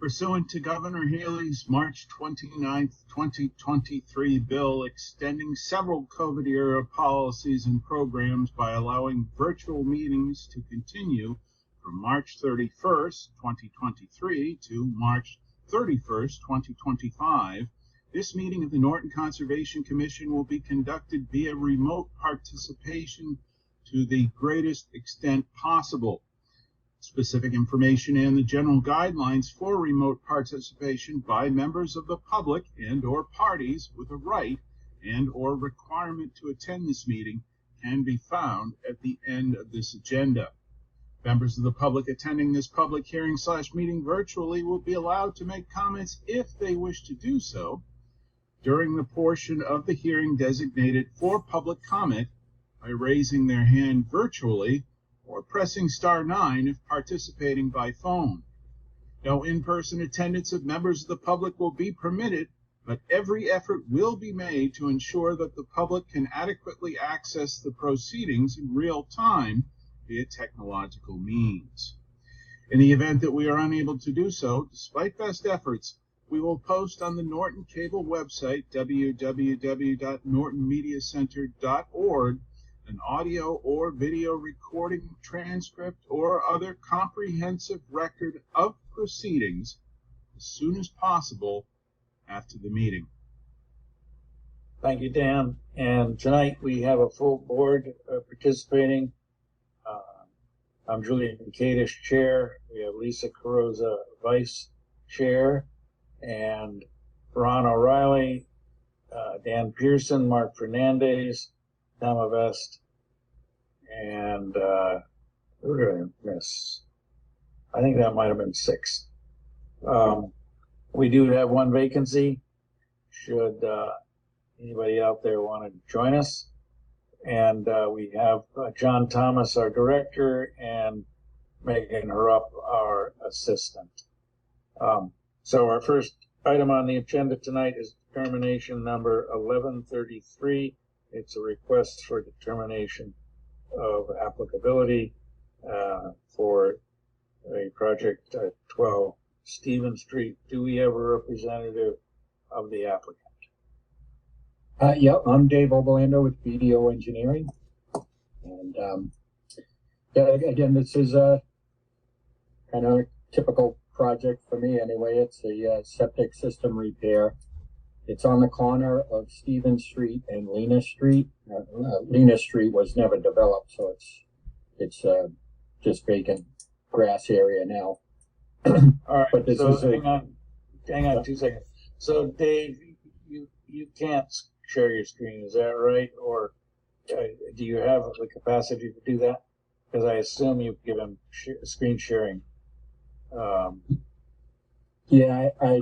Pursuant to Governor Healey's March 29, 2023 bill extending several COVID-era policies and programs by allowing virtual meetings to continue from March 31st, 2023 to March 31st, 2025, this meeting of the Norton Conservation Commission will be conducted via remote participation to the greatest extent possible. Specific information and the general guidelines for remote participation by members of the public and or parties with a right and or requirement to attend this meeting can be found at the end of this agenda. Members of the public attending this public hearing / meeting virtually will be allowed to make comments if they wish to do so during the portion of the hearing designated for public comment by raising their hand virtually or pressing *9 if participating by phone. No in-person attendance of members of the public will be permitted, but every effort will be made to ensure that the public can adequately access the proceedings in real time via technological means. In the event that we are unable to do so, despite best efforts, we will post on the Norton Cable website, www.nortonmediacenter.org, an audio or video recording, transcript, or other comprehensive record of proceedings as soon as possible after the meeting. Thank you, Dan. And tonight we have a full board participating. I'm Julian Kadish, Chair. We have Lisa Carrozza, Vice Chair, and Ron O'Reilly, Dan Pearson, Mark Fernandez, Tama Vest, and who did I miss? I think that might have been 6. We do have one vacancy. Should anybody out there want to join us? And we have John Thomas, our director, and Megan Harrup, our assistant. So our first item on the agenda tonight is determination number 1133. It's a request for determination of applicability for a project at 12 Stephen Street. Do we have a representative of the applicant? Yeah, I'm Dave Oberlander with BDO Engineering. And yeah, again, this is a kind of a typical project for me anyway. It's a septic system repair. It's on the corner of Stephen Street and Lena Street. Lena Street was never developed, so it's just vacant grass area now. All right, but this so is hang on 2 seconds. So Dave, you can't share your screen, is that right? Or do you have the capacity to do that? Because I assume you've given screen sharing. Yeah, I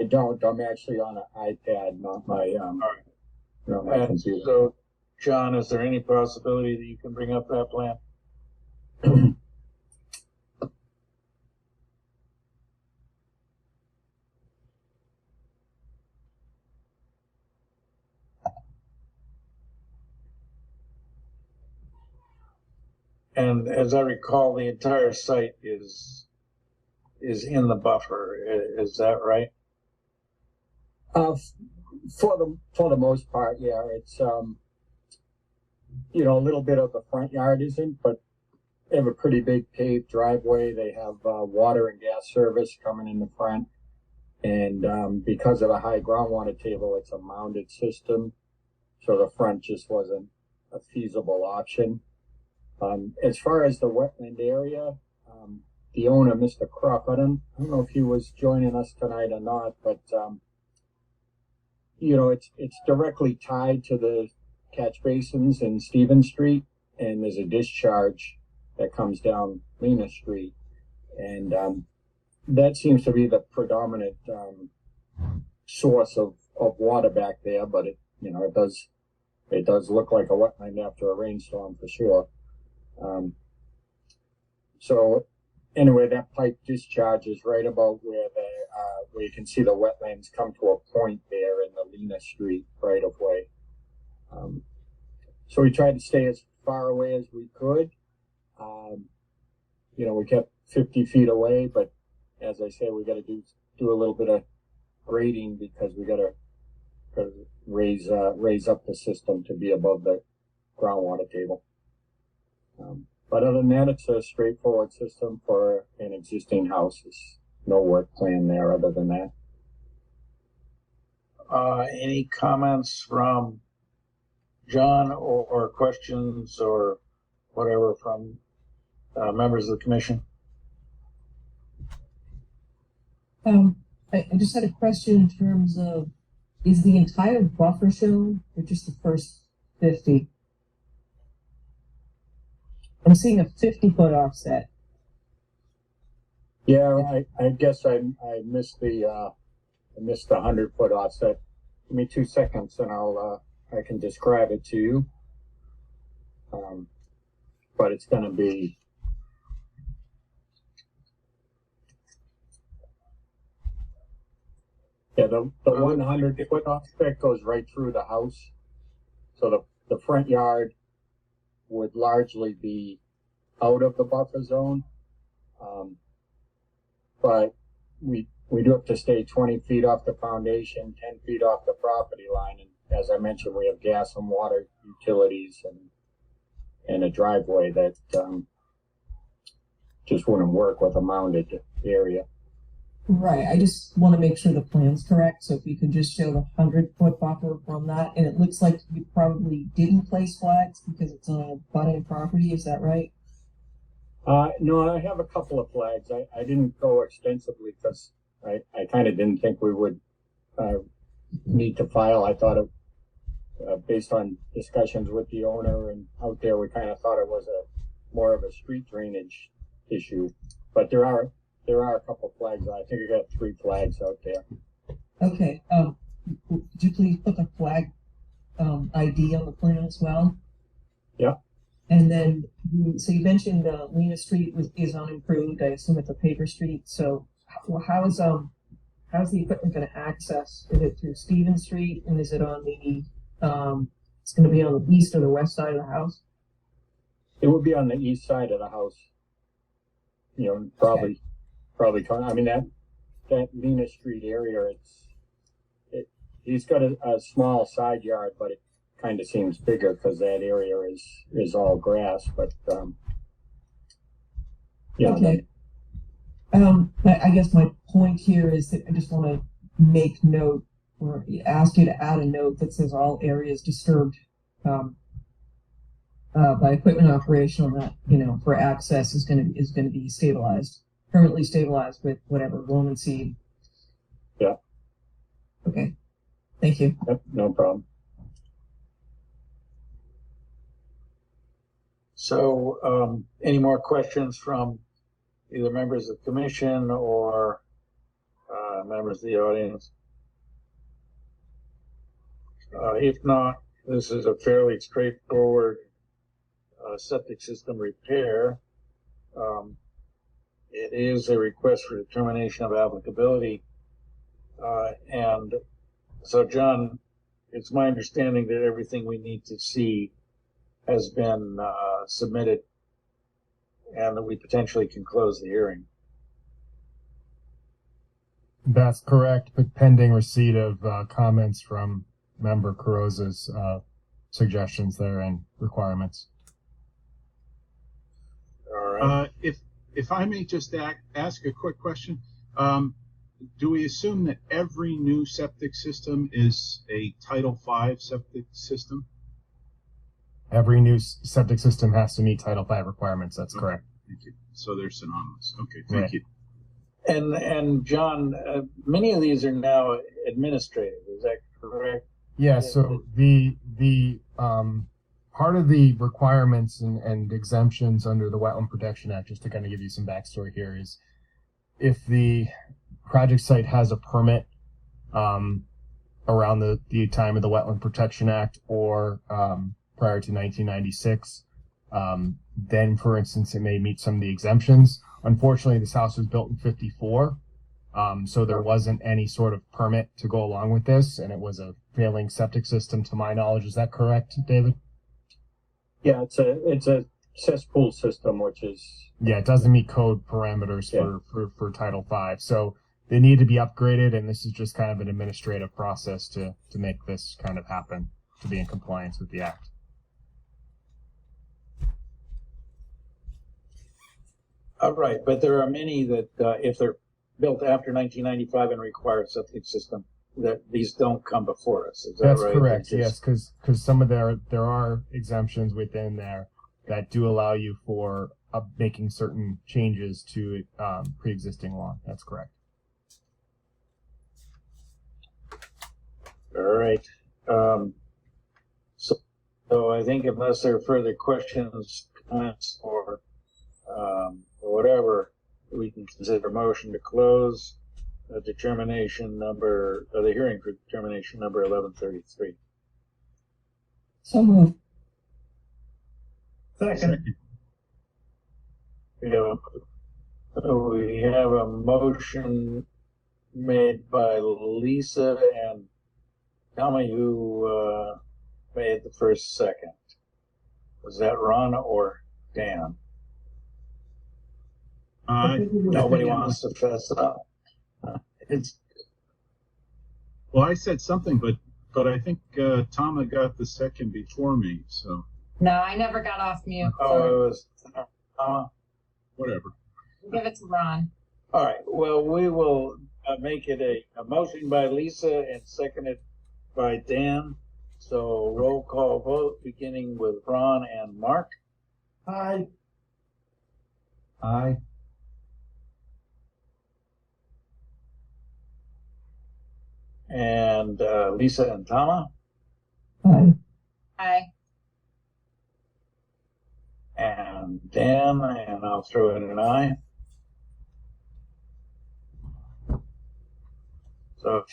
don't. I'm actually on an iPad, not my all right. not my computer. So, John, is there any possibility that you can bring up that plan? And as I recall, the entire site is in the buffer. Is that right? For the most part, yeah. It's you know, a little bit of the front yard isn't, but they have a pretty big paved driveway. They have water and gas service coming in the front, and because of the high groundwater table, it's a mounded system, so the front just wasn't a feasible option. As far as the wetland area, the owner, Mr. Krupp, I don't know if he was joining us tonight or not, but you know, it's directly tied to the catch basins in Stephen Street, and there's a discharge that comes down Lena Street, and that seems to be the predominant source of water back there. But it does look like a wetland after a rainstorm for sure. So anyway, that pipe discharges right about where you can see the wetlands come to a point there in the Lena Street right of way. So we tried to stay as far away as we could. You know, we kept 50 feet away, but as I say, we got to do a little bit of grading because we got to raise up the system to be above the groundwater table. But other than that, it's a straightforward system for an existing house. There's no work plan there other than that. Any comments from John or questions or whatever from members of the commission? I just had a question in terms of, is the entire buffer shown or just the first 50? I'm seeing a 50-foot offset. Yeah, I guess I missed the 100-foot offset. Give me 2 seconds and I can describe it to you. But it's going to be the 100-foot offset goes right through the house. So the front yard would largely be out of the buffer zone. But we do have to stay 20 feet off the foundation, 10 feet off the property line. And as I mentioned, we have gas and water utilities and a driveway that just wouldn't work with a mounded area. Right. I just want to make sure the plan's correct. So if you could just show the 100-foot buffer from that. And it looks like you probably didn't place flags because it's on a budding property. Is that right? No, I have a couple of flags. I didn't go extensively because I kind of didn't think we would need to file. I thought it, based on discussions with the owner and out there, we kind of thought it was more of a street drainage issue. But there are a couple of flags. I think I got 3 flags out there. Okay. Could you please put the flag ID on the plan as well? Yeah. And then, so you mentioned Lena Street is unimproved. I assume it's a paper street. So how's the equipment going to access? Is it through Stevens Street, and is it on the it's going to be on the east or the west side of the house? It would be on the east side of the house. You know, probably. I mean that Lena Street area. He's got a small side yard, but it kind of seems bigger because that area is all grass. But yeah. Okay. I guess my point here is that I just want to make note or ask you to add a note that says all areas disturbed by equipment operational that, for access is going to be stabilized, permanently stabilized with whatever loam and seed. Yeah. Okay. Thank you. Yep, no problem. So, any more questions from either members of the commission or members of the audience? If not, this is a fairly straightforward septic system repair. It is a request for determination of applicability. And so, John, it's my understanding that everything we need to see has been submitted and that we potentially can close the hearing. That's correct, but pending receipt of comments from Member Carrozza's suggestions there and requirements. All right. If I may just ask a quick question, do we assume that every new septic system is a Title V septic system? Every new septic system has to meet Title V requirements. That's correct. Thank you. So they're synonymous. Okay, thank Right. you. And John, many of these are now administrative. Is that correct? Yeah. So the part of the requirements and exemptions under the Wetland Protection Act, just to kind of give you some backstory here, is if the project site has a permit around the time of the Wetland Protection Act or prior to 1996, then, for instance, it may meet some of the exemptions. Unfortunately, this house was built in 54, so there wasn't any sort of permit to go along with this, and it was a failing septic system, to my knowledge. Is that correct, David? Yeah, it's a cesspool system, which is, Yeah, it doesn't meet code parameters Yeah. for Title V. So they need to be upgraded, and this is just kind of an administrative process to make this kind of happen, to be in compliance with the act. All right, but there are many that, if they're built after 1995 and require a septic system, that these don't come before us. Is that That's right? correct. They're Yes, just- because some of there are exemptions within there that do allow you for making certain changes to pre-existing law. That's correct. All right. So I think unless there are further questions, comments, or whatever, we can consider a motion to close the hearing for determination number 1133. So moved. Second. We have a motion made by Lisa and Tommy, who made the first second. Was that Ron or Dan? Nobody wants to fess up. Well, I said something, but I think Tama got the second before me, so No, I never got off mute. Oh, Sorry. it was whatever. Give it to Ron. all right. Well, we will make it a motion by Lisa and seconded by Dan. So roll call vote, beginning with Ron and Mark. Aye. Aye. And Lisa and Tama. Aye. Aye. And Dan, and I'll throw in an aye. So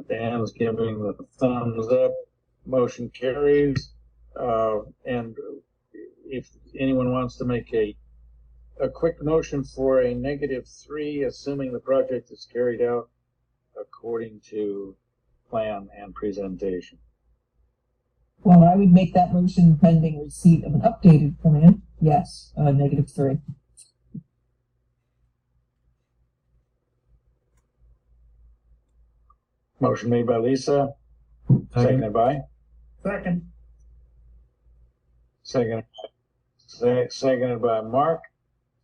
Dan's giving the thumbs up. Motion carries. And if anyone wants to make a quick motion for a -3, assuming the project is carried out according to plan and presentation. Well, I would make that motion pending receipt of an updated plan. Yes, -3. Motion made by Lisa, seconded by? Second. Seconded by Mark.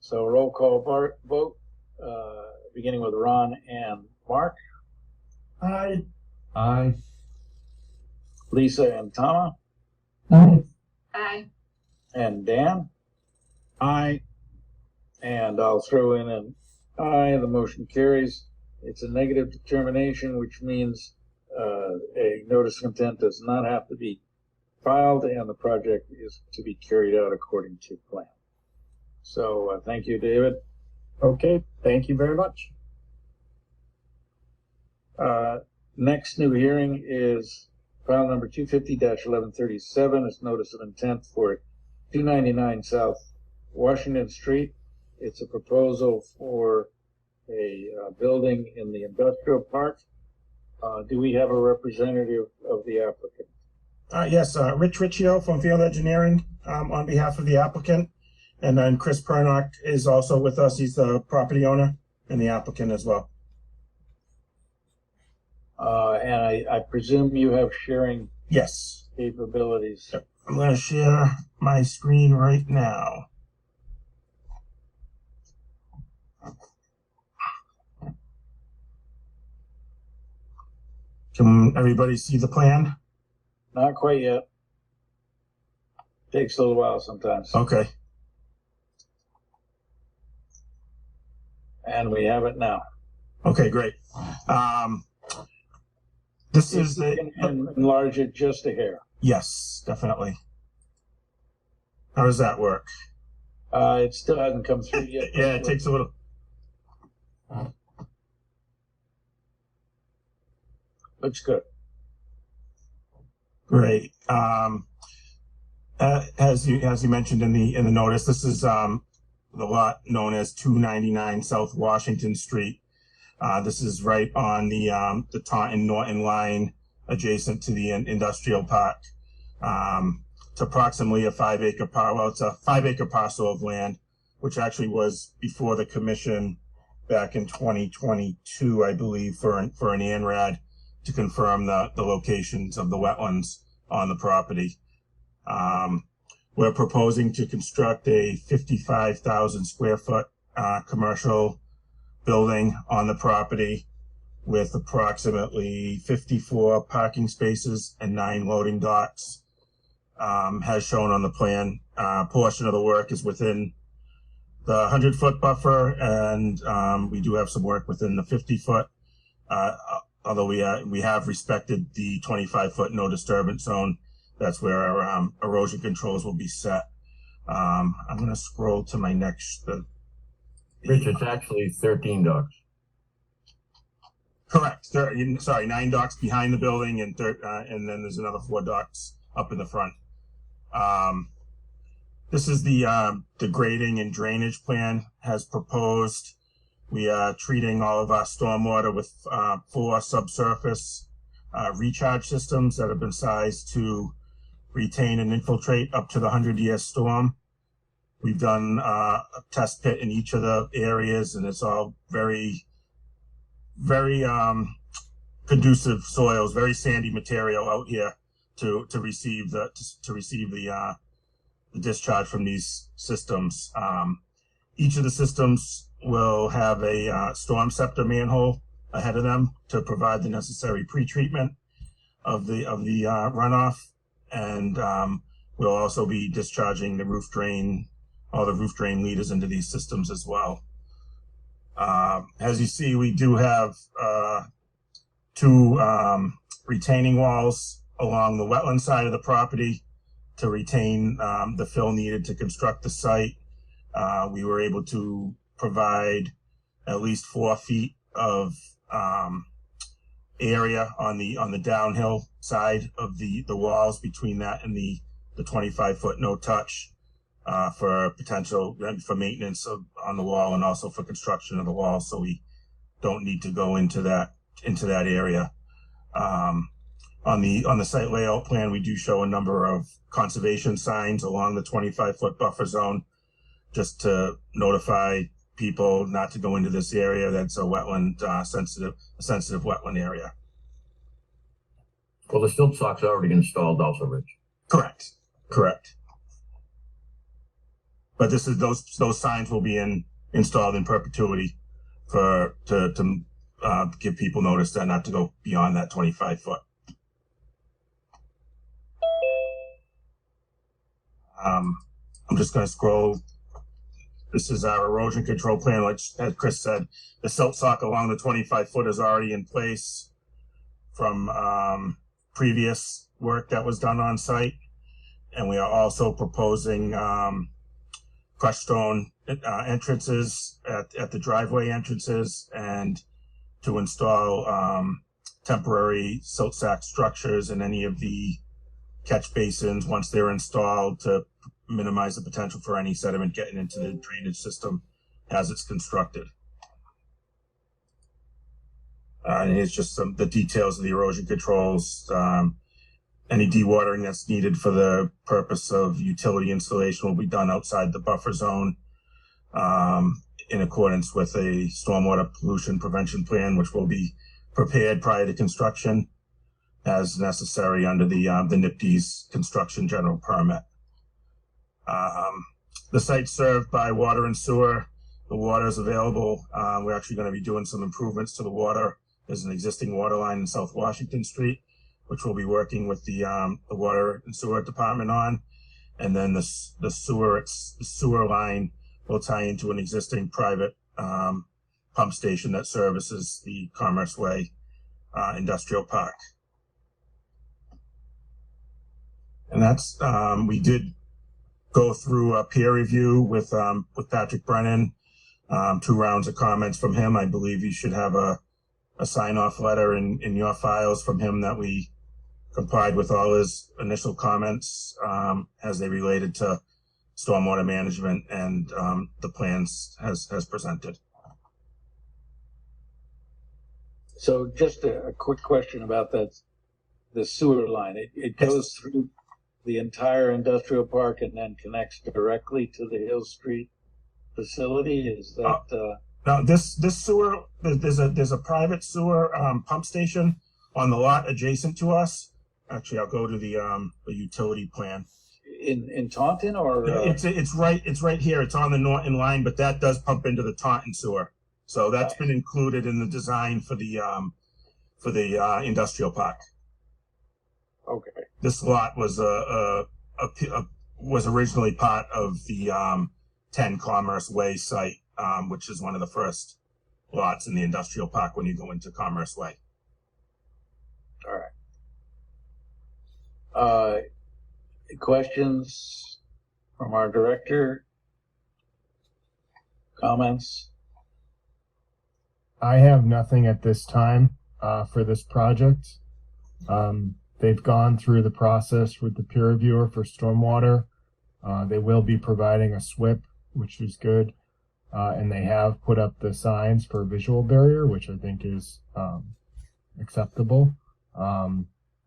So roll call vote, beginning with Ron and Mark. Aye. Aye. Lisa and Tama, Aye. Aye. and Dan. Aye. And I'll throw in an aye. The motion carries. It's a negative determination, which means a notice of intent does not have to be filed, and the project is to be carried out according to plan. So thank you, David. Okay, thank you very much. Next new hearing is file number 250-1137. It's notice of intent for 299 South Washington Street. It's a proposal for a building in the industrial park. Do we have a representative of the applicant? Yes, Rich Riccio from Field Engineering on behalf of the applicant. And then Chris Pernock is also with us. He's the property owner and the applicant as well. And I presume you have sharing Yes. capabilities. Yep. I'm going to share my screen right now. Can everybody see the plan? Not quite yet. Takes a little while sometimes. Okay. And we have it now. Okay, great. This If is you the, can enlarge it just a hair. yes, definitely. How does that work? It still hasn't come through yet. Yeah, it takes a little. Looks good. Great. As you mentioned in the notice, this is the lot known as 299 South Washington Street. This is right on the Taunton Norton line, adjacent to the industrial park. It's approximately a 5 acre well, it's a 5 acre parcel of land, which actually was before the commission back in 2022, I believe, for an ANRAD to confirm the locations of the wetlands on the property. We're proposing to construct a 55,000 square foot commercial building on the property with approximately 54 parking spaces and 9 loading docks. As shown on the plan, portion of the work is within the 100-foot buffer, and we do have some work within the 50-foot, although we have respected the 25-foot no disturbance zone. That's where our erosion controls will be set. I'm going to scroll to my next. Rich, it's actually 13 docks. Correct. 9 docks behind the building, and then there's another 4 docks up in the front. This is the grading and drainage plan as proposed. We are treating all of our stormwater with 4 subsurface recharge systems that have been sized to retain and infiltrate up to the 100-year storm. We've done a test pit in each of the areas, and it's all very, very conducive soils, very sandy material out here to receive the discharge from these systems. Each of the systems will have a storm scepter manhole ahead of them to provide the necessary pre-treatment of the runoff, and we'll also be discharging the roof drain, all the roof drain leaders into these systems as well. As you see, we do have 2 retaining walls along the wetland side of the property to retain the fill needed to construct the site. We were able to provide at least 4 feet of area on the downhill side of the walls between that and the 25-foot no touch for potential for maintenance on the wall, and also for construction of the wall, so we don't need to go into that area. On the site layout plan, we do show a number of conservation signs along the 25-foot buffer zone, just to notify people not to go into this area. That's a wetland sensitive wetland area. Well, the silt sock's already installed also, Rich. Correct. But this is those signs will be installed in perpetuity to give people notice that not to go beyond that 25 foot. I'm just going to scroll. This is our erosion control plan. Like as Chris said, the silt sock along the 25 foot is already in place from previous work that was done on site. And we are also proposing crushed stone entrances at the driveway entrances, and to install temporary silt sack structures in any of the catch basins once they're installed, to minimize the potential for any sediment getting into the drainage system as it's constructed. And here's just the details of the erosion controls. Any dewatering that's needed for the purpose of utility installation will be done outside the buffer zone, in accordance with a stormwater pollution prevention plan, which will be prepared prior to construction as necessary under the NIPD's construction general permit. The site's served by water and sewer. The water is available. We're actually going to be doing some improvements to the water. There's an existing water line in South Washington Street, which we'll be working with the water and sewer department on. And then the sewer line will tie into an existing private pump station that services the Commerce Way industrial park. And that's, we did go through a peer review with Patrick Brennan, 2 rounds of comments from him. I believe you should have a sign-off letter in your files from him that we complied with all his initial comments as they related to stormwater management and the plans as presented. So just a quick question about that, the sewer line. It goes through the entire industrial park and then connects directly to the Hill Street facility? Is that, Now, this sewer, there's a private sewer pump station on the lot adjacent to us. Actually, I'll go to the utility plan. in Taunton or? It's right here. It's on the Norton line, but that does pump into the Taunton sewer. So that's been included in the design for the industrial park. Okay. This lot was was originally part of the 10 Commerce Way site, which is one of the first lots in the industrial park when you go into Commerce Way. All right. Questions from our director? Comments? I have nothing at this time for this project. They've gone through the process with the peer reviewer for stormwater. They will be providing a SWIP, which is good. And they have put up the signs for a visual barrier, which I think is acceptable.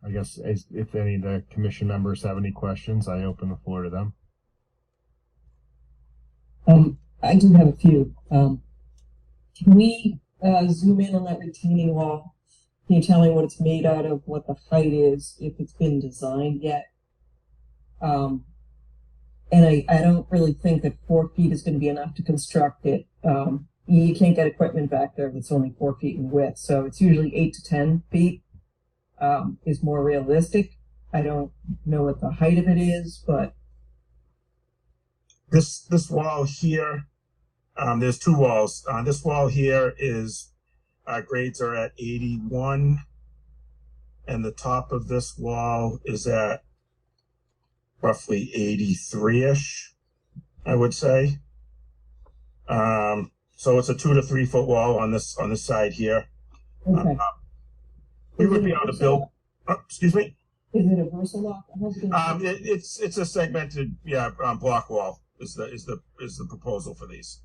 I guess if any of the commission members have any questions, I open the floor to them. I do have a few. Can we zoom in on that retaining wall? Can you tell me what it's made out of, what the height is, if it's been designed yet? And I don't really think that 4 feet is going to be enough to construct it. You can't get equipment back there that's only 4 feet in width, so it's usually 8 to 10 feet is more realistic. I don't know what the height of it is, but This wall here, there's two walls. This wall here is grades are at 81, and the top of this wall is at roughly 83-ish, I would say. So it's a 2 to 3 foot wall on this side here. okay. We would be able to build. Excuse me. Is it a Versalock? It's a segmented block wall is the proposal for these.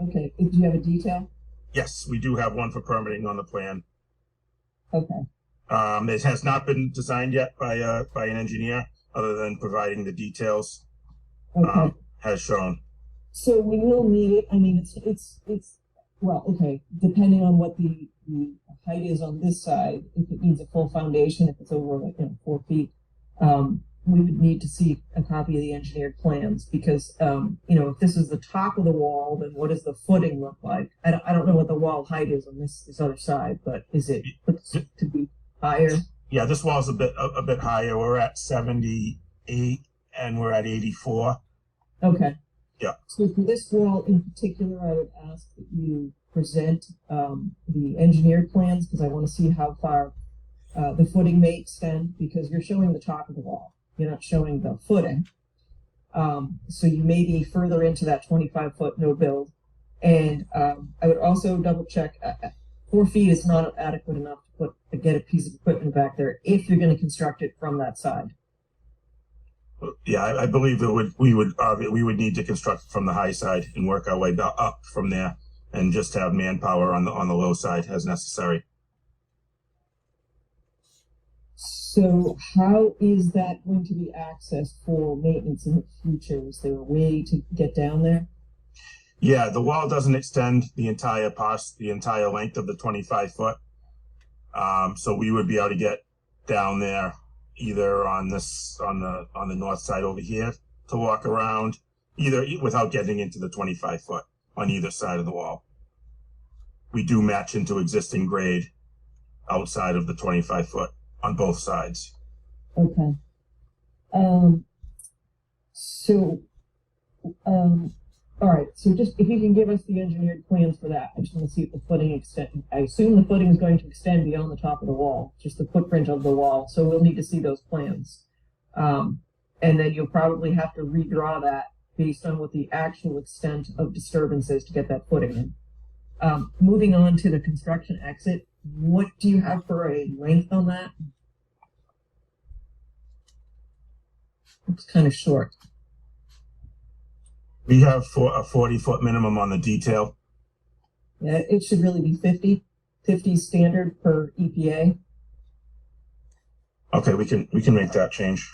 Okay. Do you have a detail? Yes, we do have one for permitting on the plan. Okay. It has not been designed yet by an engineer, other than providing the details Okay. as shown. So we will need it. I mean, it's well, okay. Depending on what the height is on this side, if it needs a full foundation, if it's over 4 feet, we would need to see a copy of the engineered plans because if this is the top of the wall, then what does the footing look like? I don't know what the wall height is on this other side, but is it to be higher? Yeah, this wall's a bit higher. We're at 78 and we're at 84. Okay. Yeah. So for this wall in particular, I would ask that you present the engineered plans because I want to see how far the footing may extend because you're showing the top of the wall. You're not showing the footing. So you may be further into that 25-foot no build. And I would also double check 4 feet is not adequate enough to get a piece of equipment back there if you're going to construct it from that side. Yeah, I believe we would need to construct from the high side and work our way up from there, and just have manpower on the low side as necessary. So how is that going to be accessed for maintenance in the future? Is there a way to get down there? Yeah, the wall doesn't extend the entire length of the 25 foot. So we would be able to get down there either on the north side over here to walk around, either without getting into the 25 foot on either side of the wall. We do match into existing grade outside of the 25 foot on both sides. Okay. All right. So just if you can give us the engineered plans for that, I just want to see if the footing extend. I assume the footing is going to extend beyond the top of the wall, just the footprint of the wall. So we'll need to see those plans. And then you'll probably have to redraw that based on what the actual extent of disturbance is to get that footing in. Moving on to the construction exit, what do you have for a length on that? It's kind of short. We have a 40-foot minimum on the detail. Yeah, it should really be 50. 50 standard per EPA. Okay, we can make that change.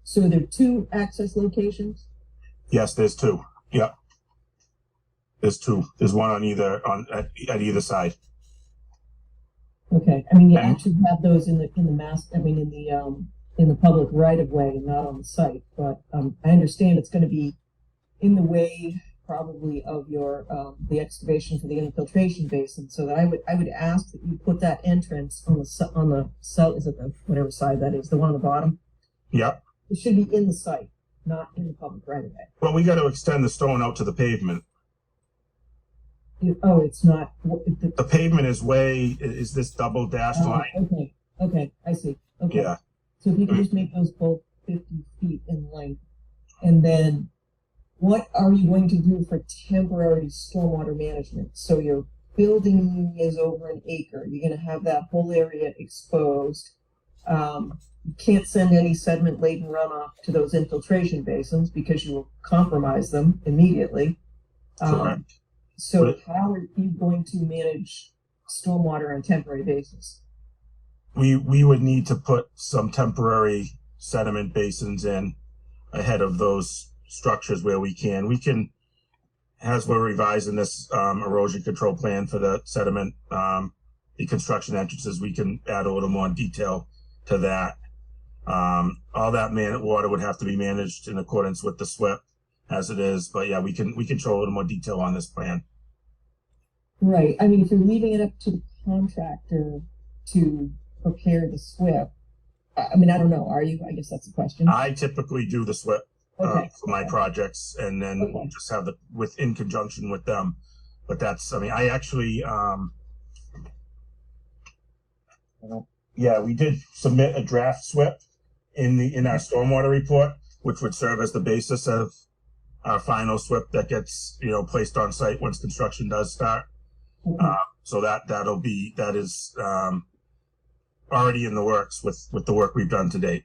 So are there two access locations? Yes, there's two. Yep. There's two. There's one on at either side. Okay, I mean, you And- actually have those in the in the public right of way, not on the site, but, I understand it's gonna be in the way probably of your, the excavation for the infiltration basin, so that I would ask that you put that entrance on the south, is it the, whatever side that is, the one on the bottom? Yep. It should be in the site, not in the public right of way. Well, we got to extend the stone out to the pavement. Oh, it's not, The pavement is this double dashed oh, line. okay, I see, okay. Yeah. So if you could just make those both 50 feet in length, and then what are you going to do for temporary stormwater management? So your building is over an acre, you're gonna have that whole area exposed. You can't send any sediment laden runoff to those infiltration basins because you will compromise them immediately. Correct. So But- how are you going to manage stormwater on a temporary basis? We would need to put some temporary sediment basins in ahead of those structures where we can. We can, as we're revising this erosion control plan for the sediment, the construction entrances, we can add a little more detail to that. All that water would have to be managed in accordance with the SWIP as it is, but yeah, we can show a little more detail on this plan. Right. I mean, if you're leaving it up to the contractor to prepare the SWIP, I mean, I don't know. Are you? I guess that's the question. I typically do the SWIP Okay. for my projects, and then Okay. just have in conjunction with them. But that's, I mean, I actually, yeah, we did submit a draft SWIP in our stormwater report, which would serve as the basis of our final SWIP that gets, placed on site once construction does start. Okay. So that is already in the works with the work we've done to date.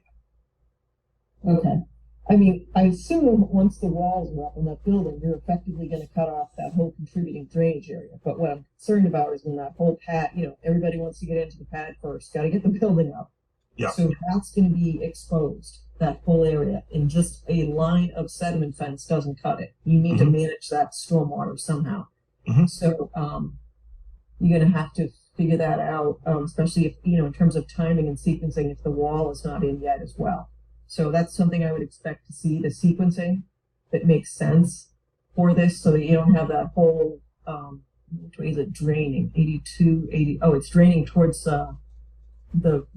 Okay. I mean, I assume once the walls are up in that building, you're effectively going to cut off that whole contributing drainage area. But what I'm concerned about is when that whole pad, everybody wants to get into the pad first, got to get the building up. Yeah. So that's going to be exposed, that whole area, and just a line of sediment fence doesn't cut it. You need to manage that stormwater somehow. Mhm. So, you're going to have to figure that out, especially if, in terms of timing and sequencing, if the wall is not in yet as well. So that's something I would expect to see, the sequencing that makes sense for this, so that you don't have that whole, which way is it draining? 80, it's draining towards, the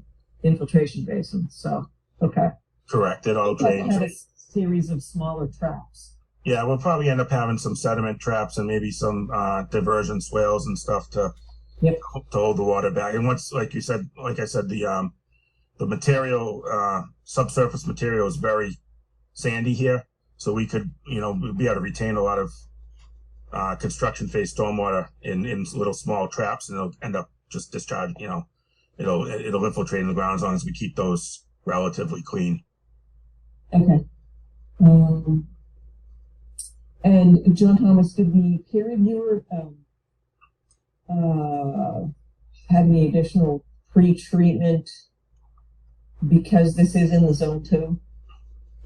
infiltration basin, so, okay. Correct. It all It's like drains. had a series of smaller traps. Yeah, we'll probably end up having some sediment traps and maybe some diversion swales and stuff to hold the water back. And once, like I said, the material, subsurface material is very sandy here, so we could, we'd be able to retain a lot of construction phase stormwater in little small traps, and it'll end up just discharging. It'll infiltrate in the ground as long as we keep those relatively clean. Okay. And John Thomas, did the peer reviewer have any additional pre-treatment because this is in the zone 2?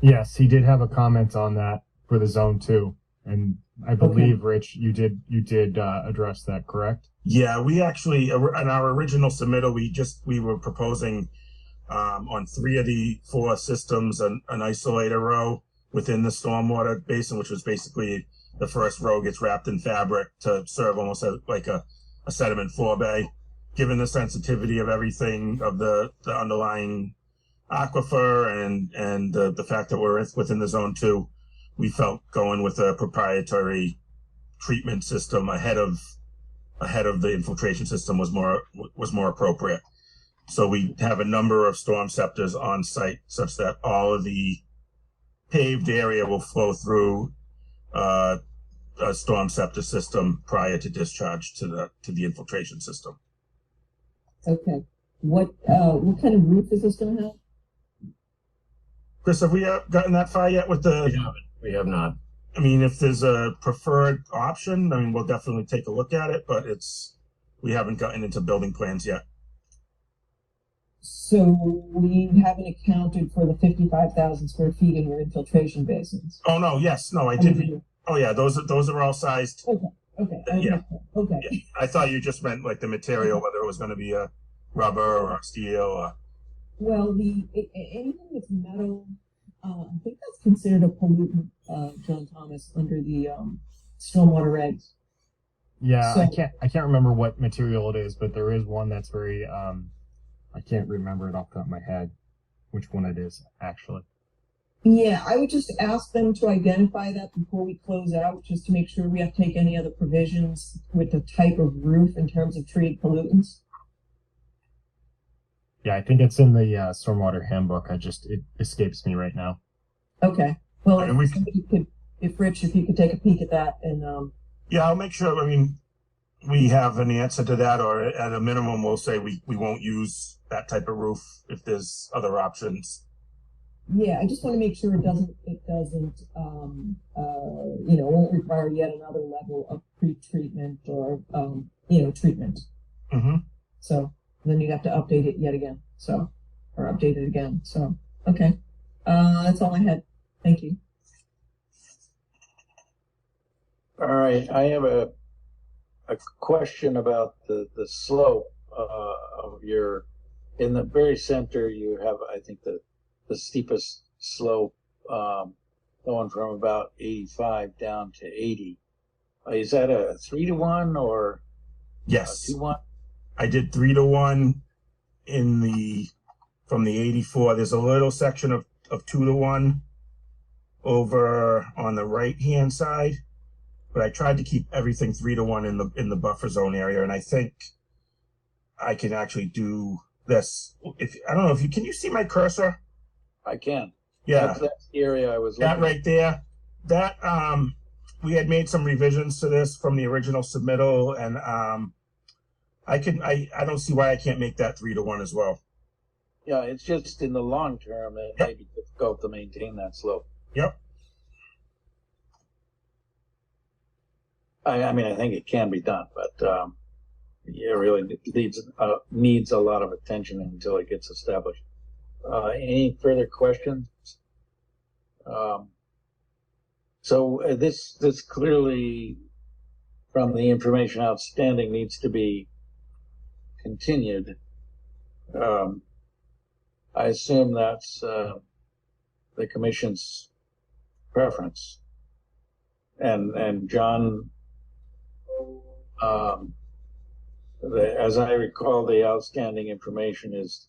Yes, he did have a comment on that for the zone 2, and I believe Rich, you did address that, correct? Yeah, we actually, in our original submittal, we were proposing on 3 of the 4 systems an isolator row within the stormwater basin, which was basically the first row gets wrapped in fabric to serve almost like a sediment forebay. Given the sensitivity of everything, of the underlying aquifer and the fact that we're within the zone 2, we felt going with a proprietary treatment system ahead of the infiltration system was more appropriate. So we have a number of storm scepters on site such that all of the paved area will flow through a storm scepter system prior to discharge to the infiltration system. Okay. What kind of roof is this going to have? Chris, have we gotten that far yet with the? We have not. I mean, if there's a preferred option, I mean, we'll definitely take a look at it, but we haven't gotten into building plans yet. So we haven't accounted for the 55,000 square feet in your infiltration basins. Oh, no, yes, no, I Oh, didn't. you Oh, yeah, those are all sized. Okay, Yeah. okay. I thought you just meant like the material, whether it was gonna be a rubber or steel or, Well, anything that's metal, I think that's considered a pollutant, John Thomas, under the stormwater regs. Yeah, So- I can't remember what material it is, but there is one that's very I can't remember it off the top of my head which one it is actually. Yeah, I would just ask them to identify that before we close out, just to make sure we have to take any other provisions with the type of roof in terms of treated pollutants. Yeah, I think it's in the stormwater handbook. It escapes me right now. Okay. Well, And we- if somebody could, if you could take a peek at that and yeah, I'll make sure, I mean, we have an answer to that, or at a minimum, we'll say we won't use that type of roof if there's other options. yeah, I just want to make sure it doesn't, won't require yet another level of pre-treatment or, treatment. Mm-hmm. So then you'd have to update it yet again. So, or update it again. So, okay. That's all I had. Thank you. All right, I have a question about the slope of your, in the very center, you have, I think, the steepest slope going from about 85 down to 80. Is that a 3-to-1 or Yes, 2-1? I did 3-to-1 from the 84. There's a little section of 2-to-1 over on the right-hand side, but I tried to keep everything 3-to-1 in the buffer zone area, and I think I can actually do this. I don't know if can you see my cursor? I can. Yeah, That's the area I was that looking right there. That we had made some revisions to this from the original submittal, and I don't see why I can't make that 3-to-1 as well. Yeah, it's just in the long term, it may be difficult to maintain that slope. Yep. I mean, I think it can be done, but it really needs a lot of attention until it gets established. Any further questions? So this clearly, from the information outstanding, needs to be continued. I assume that's the commission's preference. And John, as I recall, the outstanding information is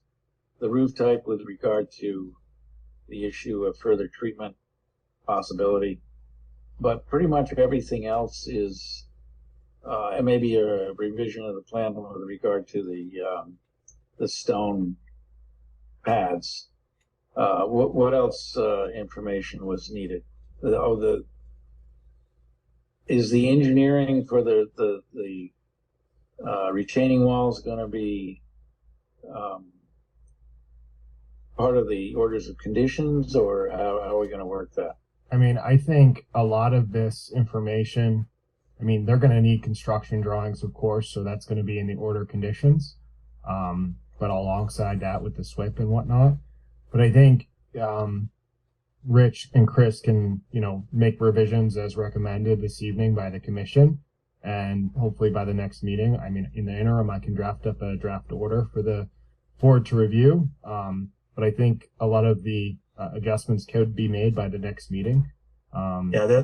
the roof type with regard to the issue of further treatment possibility, but pretty much everything else is, and maybe a revision of the plan with regard to the stone pads. What else information was needed? Is the engineering for the retaining walls going to be part of the orders of conditions, or how are we going to work that? I mean, I think a lot of this information, I mean, they're going to need construction drawings, of course, so that's going to be in the order conditions. But alongside that with the SWIP and whatnot. But I think Rich and Chris can, make revisions as recommended this evening by the commission. And hopefully by the next meeting, I mean, in the interim, I can draft up a draft order for the board to review. But I think a lot of the adjustments could be made by the next meeting. Yeah,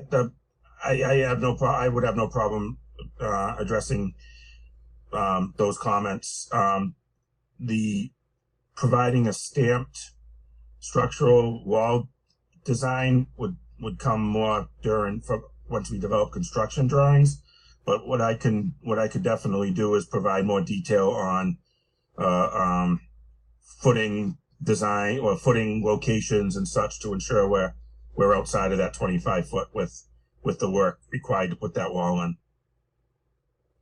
I would have no problem addressing those comments. The providing a stamped structural wall design would come more once we develop construction drawings. But what I could definitely do is provide more detail on footing design or footing locations and such to ensure we're outside of that 25 foot with the work required to put that wall in.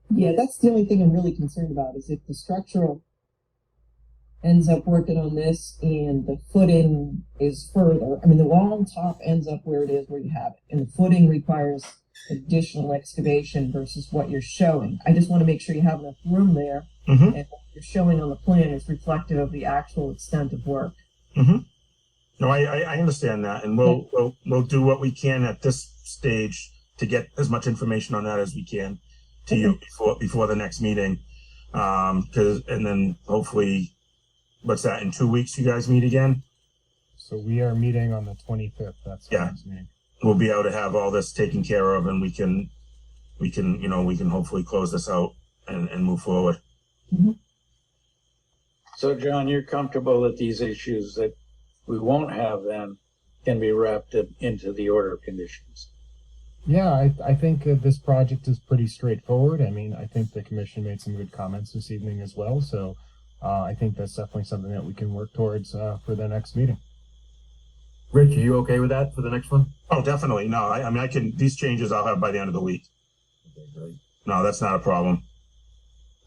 Yeah, that's the only thing I'm really concerned about is if the structural ends up working on this and the footing is further. I mean, the wall on top ends up where it is, where you have it, and the footing requires additional excavation versus what you're showing. I just want to make sure you have enough room there, Mm-hmm. and what you're showing on the plan is reflective of the actual extent of work. No, I understand that, and we'll do what we can at this stage to get as much information on that as we can to you before the next meeting. And then hopefully, what's that, in 2 weeks you guys meet again? So we are meeting on the 25th. That's the Yeah. next meeting. We'll be able to have all this taken care of, and we can hopefully close this out and move forward. So John, you're comfortable that these issues that we won't have then can be wrapped into the order of conditions? Yeah, I think this project is pretty straightforward. I mean, I think the commission made some good comments this evening as well. So I think that's definitely something that we can work towards for the next meeting. Rich, are you okay with that for the next one? Oh, definitely. No, I mean, I can, these changes I'll have by the end of the week. Okay, great. No, that's not a problem.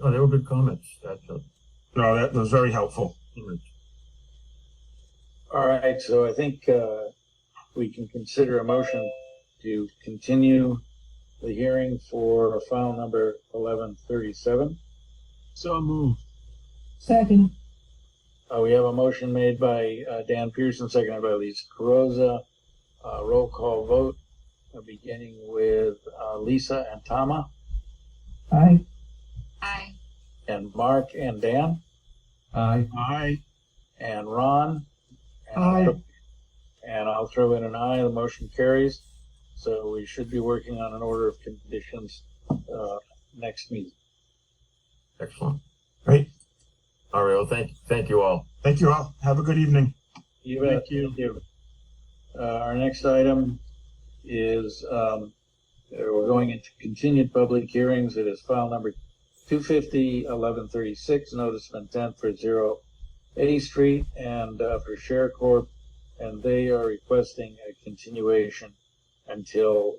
Oh, they were good comments. No, that was very helpful. All right, so I think we can consider a motion to continue the hearing for file number 1137. So moved. Second. We have a motion made by Dan Pearson, seconded by Lisa Carrozza. Roll call vote, beginning with Lisa and Tama, Aye. Aye. and Mark and Dan, Aye. and Ron. And Aye. And I'll throw in an aye. The motion carries. So we should be working on an order of conditions next meeting. Excellent. Great. All right, well, thank you all. Thank you all. Have a good evening. You bet. Thank you. Thank you. Our next item is we're going into continued public hearings. It is file number 250-1136, notice of intent for 0 A Street and for Share Corp. And they are requesting a continuation until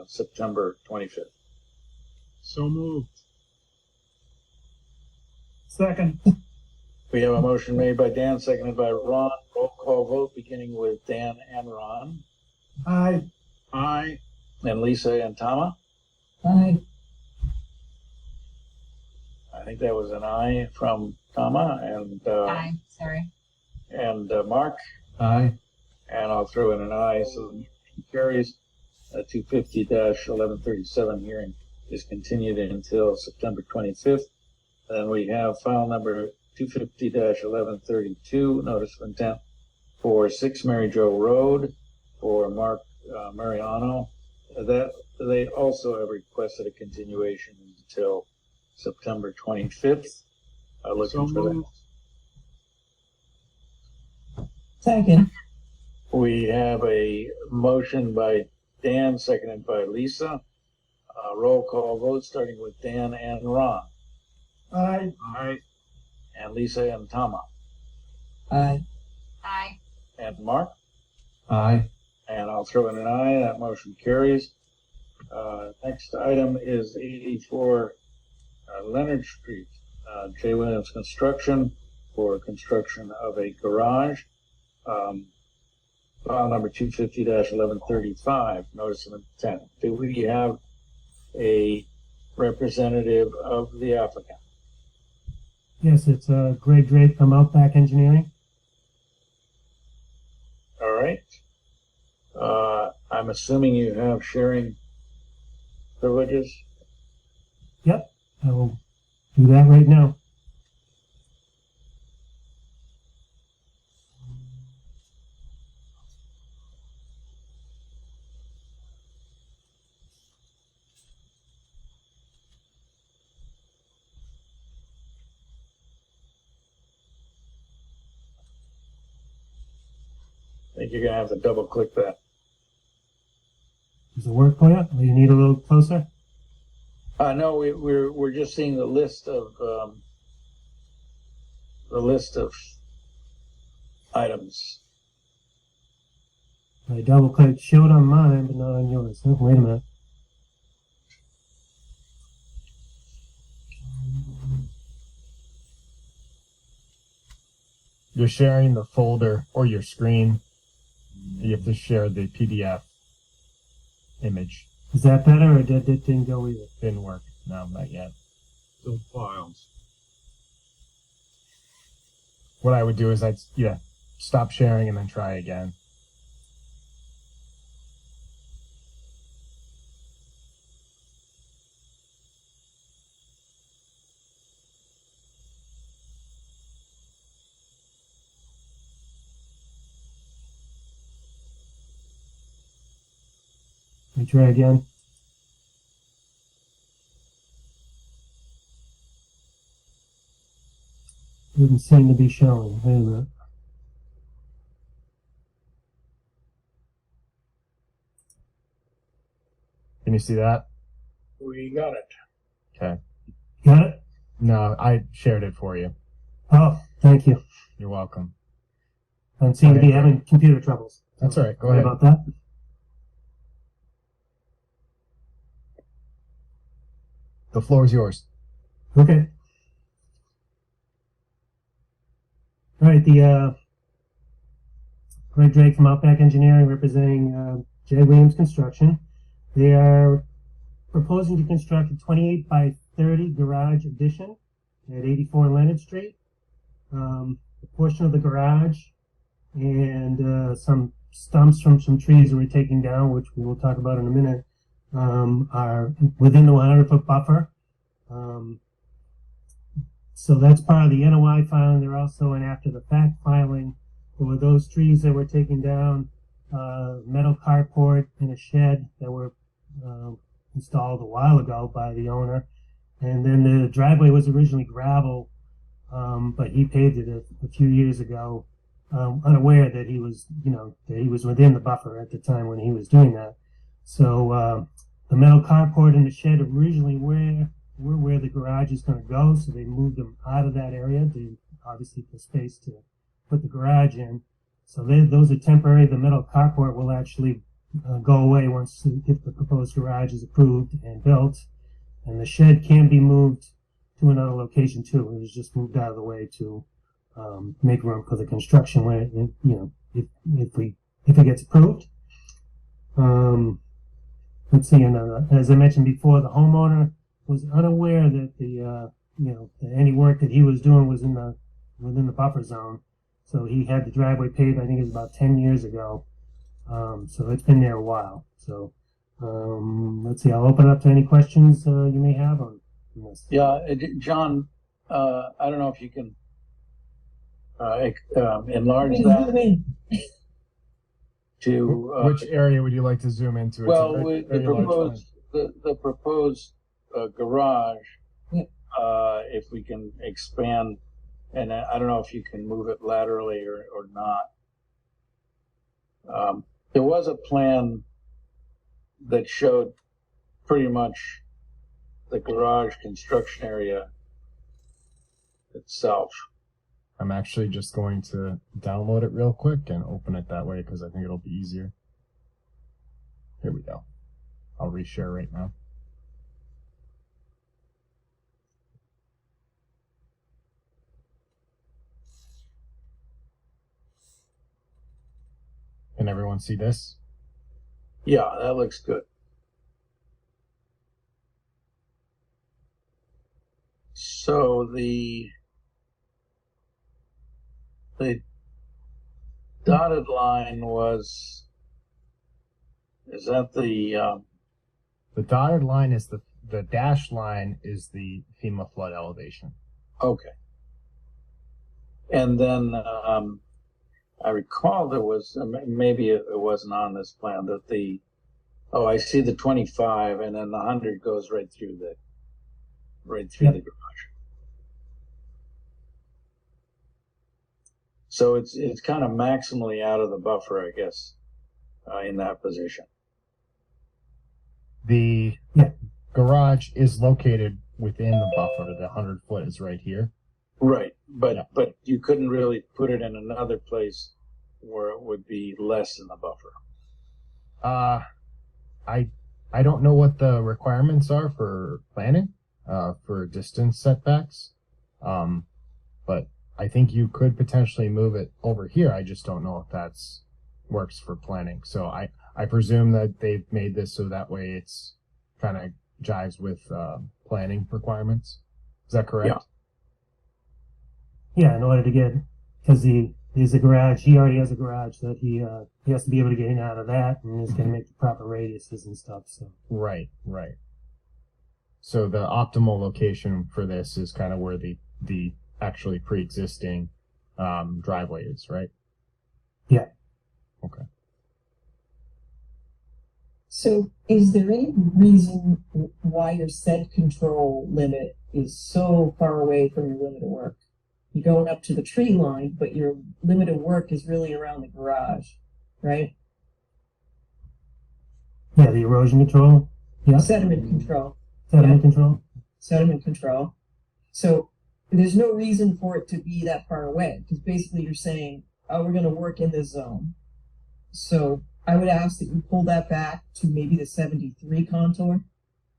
September 25th. So moved. Second. We have a motion made by Dan, seconded by Ron. Roll call vote, beginning with Dan and Ron, Aye. Aye. and Lisa and Tama. Aye. I think that was an aye from Tama and Aye. Sorry. Mark, Aye. and I'll throw in an aye. So the motion carries. 250-1137 hearing is continued until September 25th. Then we have file number 250-1132, notice of intent for 6 Mary Jo Road for Mark Mariano. That they also have requested a continuation until September 25th. So Looking for that. moved. Second. We have a motion by Dan, seconded by Lisa. Roll call vote, starting with Dan and Ron, Aye. Aye. and Lisa and Tama, Aye. Aye. and Mark. Aye. And I'll throw in an aye. That motion carries. Next item is 84 Leonard Street, J. Williams Construction for construction of a garage. File number 250-1135, notice of intent. Do we have a representative of the applicant? Yes, it's Greg Drake from Outback Engineering. All right. I'm assuming you have sharing privileges. Yep, I will do that right now. I think you're gonna have to double click that. Does it work for you? Or you need a little closer? No, we're just seeing the list of items. I double clicked, showed on mine, but not on yours. Oh, wait a minute. You're sharing the folder or your screen. You have to share the PDF image. Is that better, or did it didn't go either? Didn't work. No, not yet. Still files. what I would do is stop sharing and then try again. Let me try again. Doesn't seem to be showing. Wait a minute. Can you see that? We got it. Okay. Got it? No, I shared it for you. Oh, thank you. You're welcome. I seem to Okay, be great. having computer troubles. That's all right. Go Sorry ahead. about that. The floor is yours. Okay. All right, the Greg Drake from Outback Engineering representing J. Williams Construction. They are proposing to construct a 28 by 30 garage addition at 84 Leonard Street. A portion of the garage and some stumps from some trees that we're taking down, which we will talk about in a minute, are within the 100-foot buffer. So that's part of the NOI filing. They're also an after the fact filing for those trees that were taken down, metal carport and a shed that were installed a while ago by the owner. And then the driveway was originally gravel, but he paved it a few years ago, unaware that he was, that he was within the buffer at the time when he was doing that. So the metal carport and the shed originally were where the garage is going to go, so they moved them out of that area to obviously for space to put the garage in. So those are temporary. The metal carport will actually go away once if the proposed garage is approved and built, and the shed can be moved to another location too. It was just moved out of the way to make room for the construction when if it gets approved. Let's see, and as I mentioned before, the homeowner was unaware that that any work that he was doing was within the buffer zone. So he had the driveway paved, I think it was about 10 years ago. So it's been there a while. So let's see, I'll open it up to any questions you may have on this. Yeah, John, I don't know if you can enlarge that to Which area would you like to zoom into? It's well, a very, the very large proposed the proposed garage. Yeah. If we can expand, and I don't know if you can move it laterally or not. There was a plan that showed pretty much the garage construction area itself. I'm actually just going to download it real quick and open it that way because I think it'll be easier. Here we go. I'll reshare right now. Can everyone see this? Yeah, that looks good. So the dotted line is that the dotted line is the dashed line is the FEMA flood elevation. okay. And then I recall there was, maybe it wasn't on this plan, that I see the 25 and then the 100 goes right through the garage. So it's kind of maximally out of the buffer, I guess, in that position. The garage is located within the buffer. The 100-foot is right here. Right, but you couldn't really put it in another place where it would be less in the buffer. I don't know what the requirements are for planning, for distance setbacks, but I think you could potentially move it over here. I just don't know if that's works for planning. So I presume that they've made this so that way it's kind of jives with planning requirements. Is that correct? Yeah, in order to get because there's a garage. He already has a garage that he has to be able to get in and out of that, and he's going to make the proper radiuses and stuff. So Right, right. So the optimal location for this is kind of where the actually pre-existing driveway is, right? Yeah. Okay. So is there any reason why your set control limit is so far away from your limit of work? You're going up to the tree line, but your limit of work is really around the garage, right? yeah, the erosion control. Yeah. Sediment control. Sediment control. Sediment control. So there's no reason for it to be that far away, because basically you're saying, oh, we're going to work in this zone. So I would ask that you pull that back to maybe the 73 contour.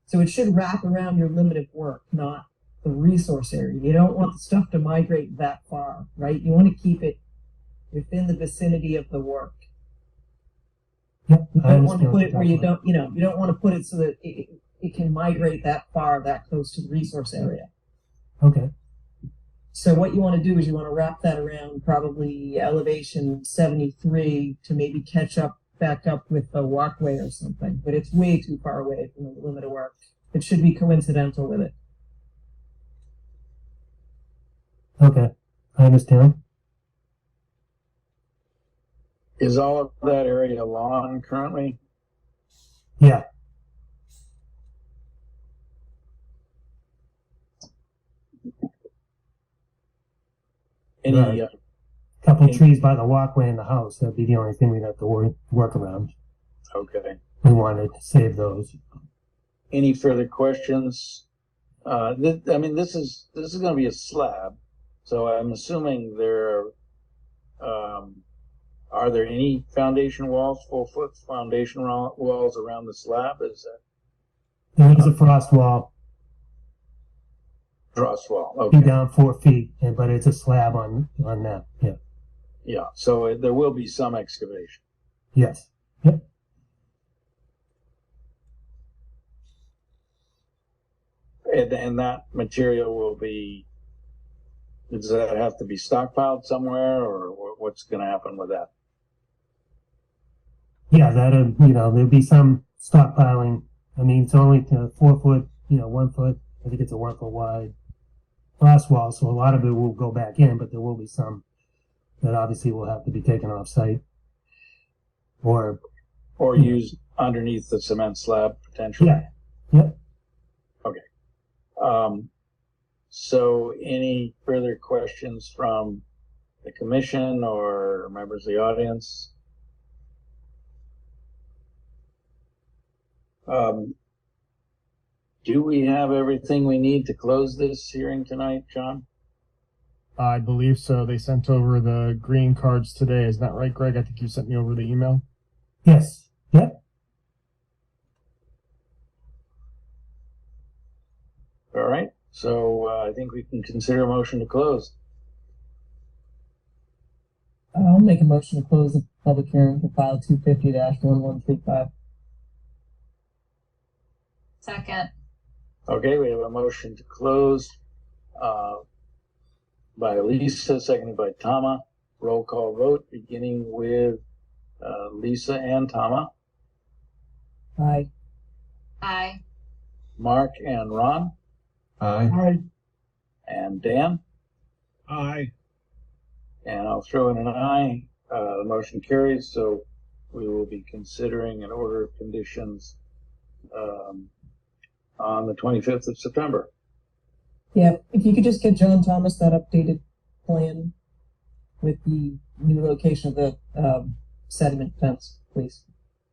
So it should wrap around your limit of work, not the resource area. You don't want the stuff to migrate that far, right? You want to keep it within the vicinity of the work. Yep. You I don't want to understand put what it you're where you talking about. don't, you don't want to put it so that it can migrate that far, that close to the resource area. Okay. So what you want to do is you want to wrap that around probably elevation 73 to maybe catch up back up with a walkway or something, but it's way too far away from the limit of work. It should be coincidental with it. Okay. I understand. Is all of that area lawn currently? Yeah. Any, Right. Couple trees by the walkway in the house. That'd be the only thing we'd have to work around. okay. We wanted to save those. Any further questions? This is going to be a slab, so I'm assuming are there any foundation walls, full foot foundation walls around the slab? Is that There is a frost wall, frost wall? be Okay, down 4 feet, but it's a slab on that. Yeah. yeah. So there will be some excavation. Yes. Yep. And that material will be, does that have to be stockpiled somewhere, or what's going to happen with that? Yeah, there'll be some stockpiling. I mean, it's only 4 foot, 1 foot. I think it's a 1 foot wide frost wall, so a lot of it will go back in, but there will be some that obviously will have to be taken off site. Or Used underneath the cement slab potentially? yeah, yep. So any further questions from the commission or members of the audience? Do we have everything we need to close this hearing tonight, John? I believe so. They sent over the green cards today. Is that right, Greg? I think you sent me over the email. Yes. Yep. All right. So I think we can consider a motion to close. I'll make a motion to close the public hearing for file 250-1135. Second. Okay, we have a motion to close by Lisa, seconded by Tama. Roll call vote, beginning with Lisa and Tama. Aye. Aye. Mark and Ron, Aye. and Dan, Aye. and I'll throw in an aye. The motion carries, so we will be considering an order of conditions on the 25th of September. Yeah, if you could just get John Thomas that updated plan with the new location of the sediment fence, please.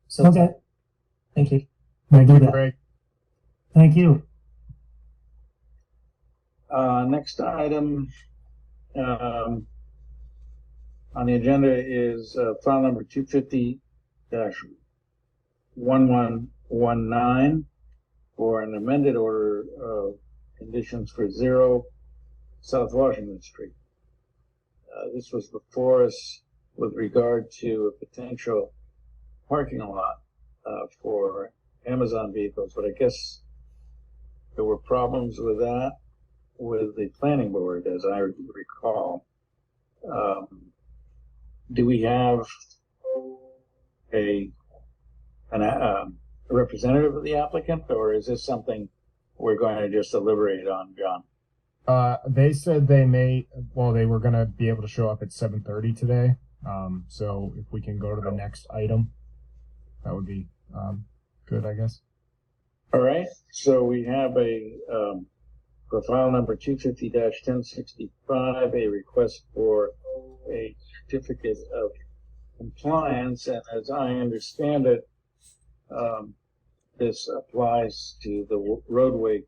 So, Okay. thank you. I'll do that. Greg. Thank you. Next item on the agenda is file number 250-1119 for an amended order of conditions for 0 South Washington Street. This was before us with regard to a potential parking lot for Amazon vehicles, but I guess there were problems with that with the planning board, as I recall. Do we have a representative of the applicant, or is this something we're going to just deliberate on, John? They said they were going to be able to show up at 7:30 today. So if we can go to the next item, that would be good, I guess. All right, so we have for file number 250-1065, a request for a certificate of compliance, and as I understand it, this applies to the roadway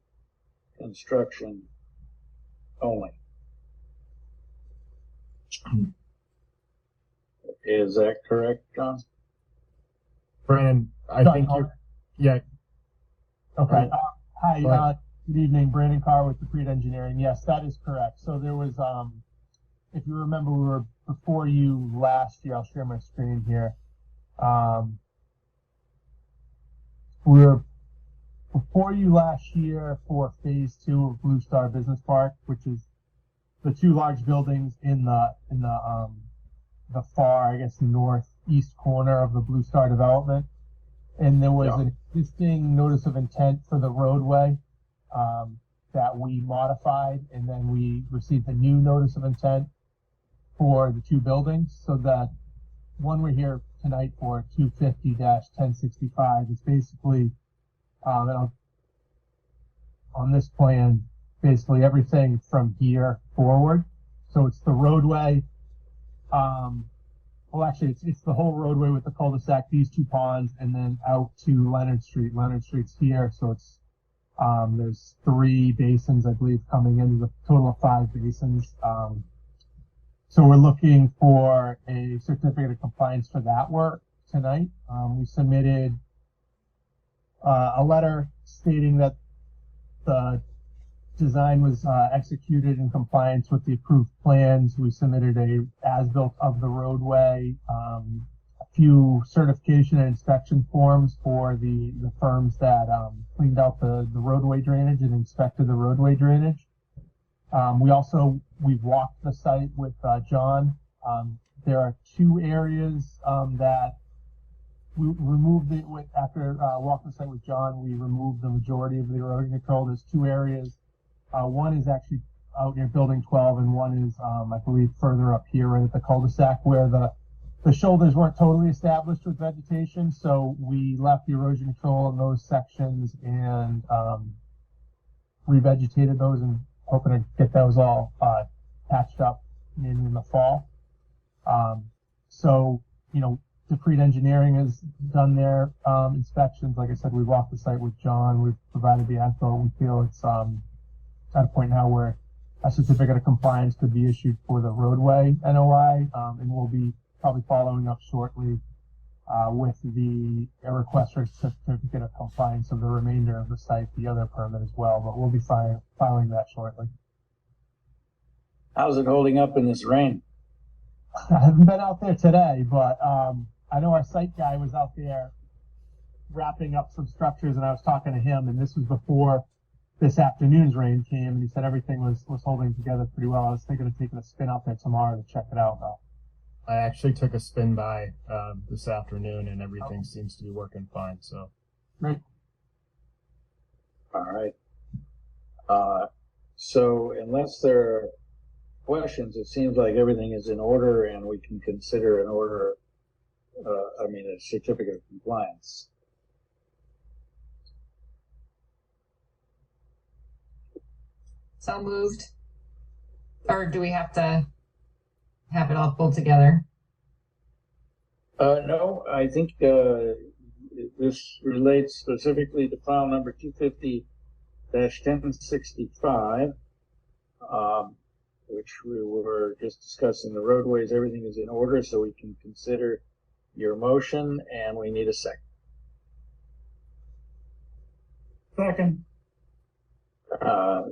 construction only. Is that correct, John? Brandon, I think yeah. Okay. Hi, Go ahead. good evening. Brandon Carr with Dupree Engineering. Yes, that is correct. So there was, if you remember, we were before you last year. I'll share my screen here. We were before you last year for phase 2 of Blue Star Business Park, which is the 2 large buildings in the far, I guess, northeast corner of the Blue Star development. And there was an existing notice of intent for the roadway that we modified, and then we received a new notice of intent for the 2 buildings. So that one we're here tonight for, 250-1065, is basically on this plan, basically everything from here forward. So it's the roadway. Well, actually, it's the whole roadway with the cul-de-sac, these 2 ponds, and then out to Leonard Street. Leonard Street's here, so it's there's 3 basins, I believe, coming in. There's a total of 5 basins. So we're looking for a certificate of compliance for that work tonight. We submitted a letter stating that the design was executed in compliance with the approved plans. We submitted a as-built of the roadway, a few certification and inspection forms for the firms that cleaned out the roadway drainage and inspected the roadway drainage. We've walked the site with John. There are 2 areas that we removed after walking the site with John. We removed the majority of the erosion control. There's 2 areas. One is actually out near Building 12, and one is, I believe, further up here, right at the cul-de-sac, where the shoulders weren't totally established with vegetation. So we left the erosion control in those sections and revegetated those, and hoping to get those all patched up maybe in the fall. So, Dupree Engineering has done their inspections. Like I said, we walked the site with John. We've provided the asphalt. We feel it's at a point now where a certificate of compliance could be issued for the roadway NOI, and we'll be probably following up shortly with the request for certificate of compliance of the remainder of the site, the other permit as well, but we'll be filing that shortly. How's it holding up in this rain? I haven't been out there today, but I know our site guy was out there wrapping up some structures, and I was talking to him, and this was before this afternoon's rain came, and he said everything was holding together pretty well. I was thinking of taking a spin out there tomorrow to check it out, though. I actually took a spin by this afternoon, and everything seems to be working fine. So, Great. All right. So unless there are questions, it seems like everything is in order, and we can consider an order, a certificate of compliance. So moved. Or do we have to have it all pulled together? No, I think this relates specifically to file number 250-1065, which we were just discussing the roadways. Everything is in order, so we can consider your motion, and we need a second. Second.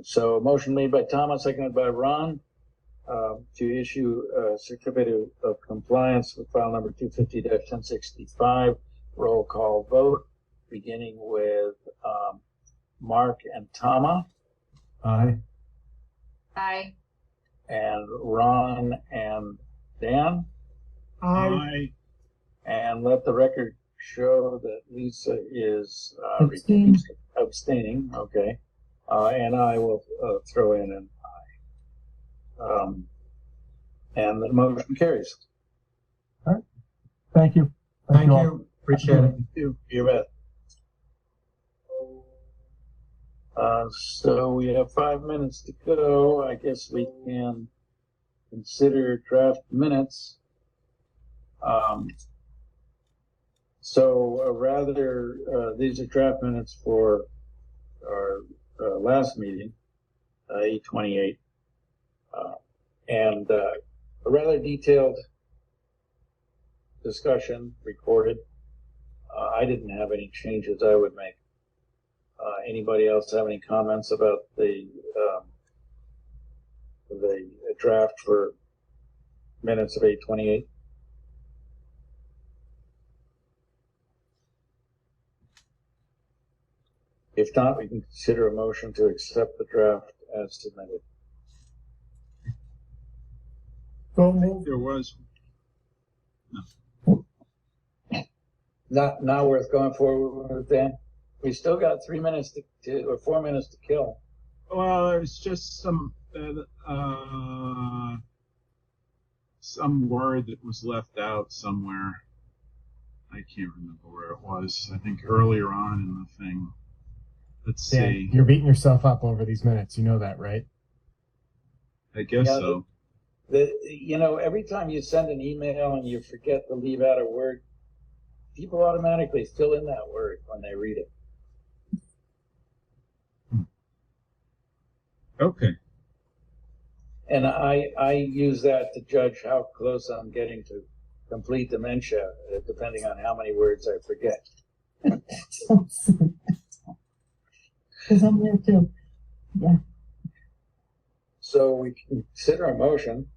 So a motion made by Thomas, seconded by Ron, to issue a certificate of compliance with file number 250-1065. Roll call vote, beginning with Mark and Tama. Aye. Aye. and Ron and Dan. Aye. And let the record show that Lisa is Abstain. abstaining. Okay. And I will throw in an aye. And the motion carries. Thank you. Thank all. you. Appreciate it. You bet. So we have 5 minutes to go. I guess we can consider draft minutes. These are draft minutes for our last meeting, 8/28, and a rather detailed discussion recorded. I didn't have any changes I would make. Anybody else have any comments about the draft for minutes of 8/28? If not, we can consider a motion to accept the draft as submitted. There was. Not worth going forward with, Dan. We still got 3 minutes or 4 minutes to kill. Well, there's just some word that was left out somewhere. I can't remember where it was. I think earlier on in the thing. Let's Dan, see. you're beating yourself up over these minutes. You know that, right? I guess Yeah, so. Every time you send an email and you forget to leave out a word, people automatically fill in that word when they read it. Okay. And I use that to judge how close I'm getting to complete dementia, depending on how many words I forget. Because I'm there too. Yeah. So we can consider a motion.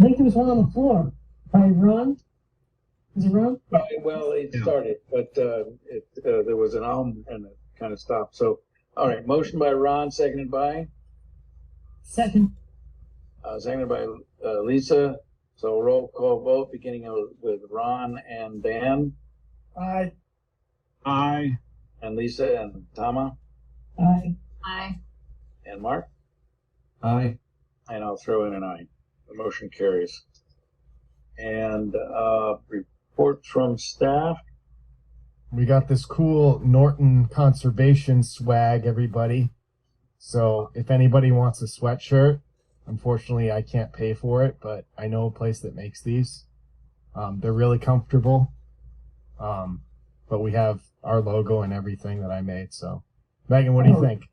I think there was one on the floor by Ron. Is it Ron? Well, it Yeah. started, but there was an and it kind of stopped. So, all right, motion by Ron, seconded by Second. Lisa. So roll call vote, beginning with Ron and Dan. Aye. Aye. And Lisa and Tama Aye. Aye. and Mark. Aye. And I'll throw in an aye. The motion carries. And reports from staff. We got this cool Norton conservation swag, everybody. So if anybody wants a sweatshirt, unfortunately I can't pay for it, but I know a place that makes these. They're really comfortable. But we have our logo and everything that I made. So Megan, what do you think?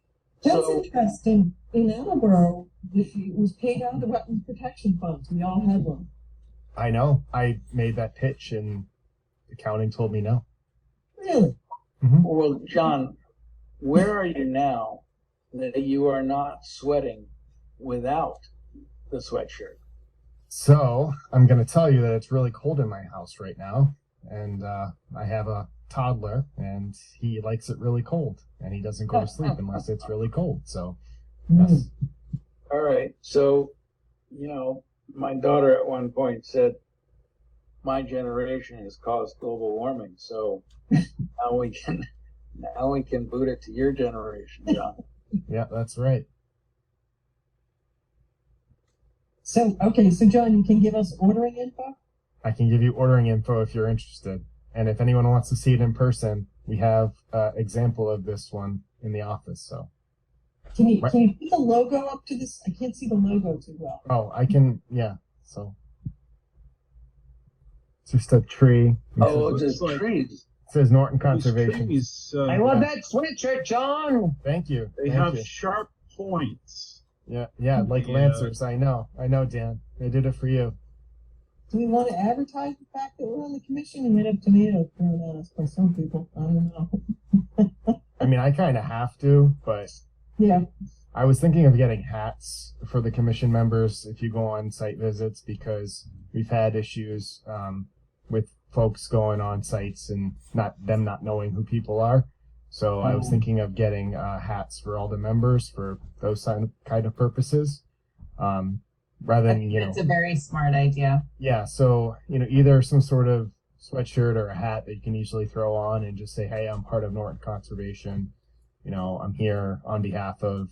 That's So- interesting. In Attleboro, it was paid out of the Wetlands Protection Funds. We all had one. I know. I made that pitch and accounting told me no. Really? Well, John, where are you now that you are not sweating without the sweatshirt? So I'm going to tell you that it's really cold in my house right now. And I have a toddler and he likes it really cold and he doesn't go to sleep unless it's really cold. So, yes. All right. So, my daughter at one point said, my generation has caused global warming. So now we can boot it to your generation, John. Yeah, that's right. So John, you can give us ordering info? I can give you ordering info if you're interested. And if anyone wants to see it in person, we have an example of this one in the office. So Can you put the logo up to this? I can't see the logo too well. Oh, I can, yeah. So it's just a tree. Oh, It just like- trees. says Norton These Conservation. trees, I love that sweatshirt, John. Thank you. they Thank have you. sharp points. Yeah, like Yeah. Lancers. I know, Dan. They did it for you. Do we want to advertise the fact that we're on the commission? We might have tomatoes thrown at us by some people. I don't know. I mean, I kind of have to, but Yeah. I was thinking of getting hats for the commission members if you go on site visits because we've had issues with folks going on sites and not knowing who people are. So I was thinking of getting hats for all the members for those kind of purposes. rather I than, think you know, that's a very smart idea. yeah, so, you know, either some sort of sweatshirt or a hat that you can easily throw on and just say, hey, I'm part of Norton Conservation. You know, I'm here on behalf of,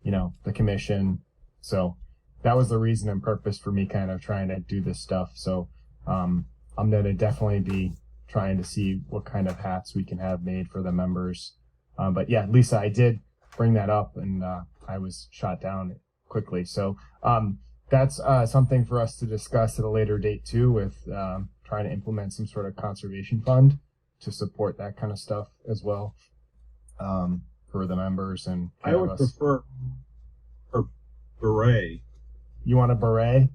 you know, the commission. So that was the reason and purpose for me kind of trying to do this stuff. So I'm going to definitely be trying to see what kind of hats we can have made for the members. But yeah, Lisa, I did bring that up and I was shot down quickly. So that's something for us to discuss at a later date too, with trying to implement some sort of conservation fund to support that kind of stuff as well for the members and I would prefer a beret. You want a beret?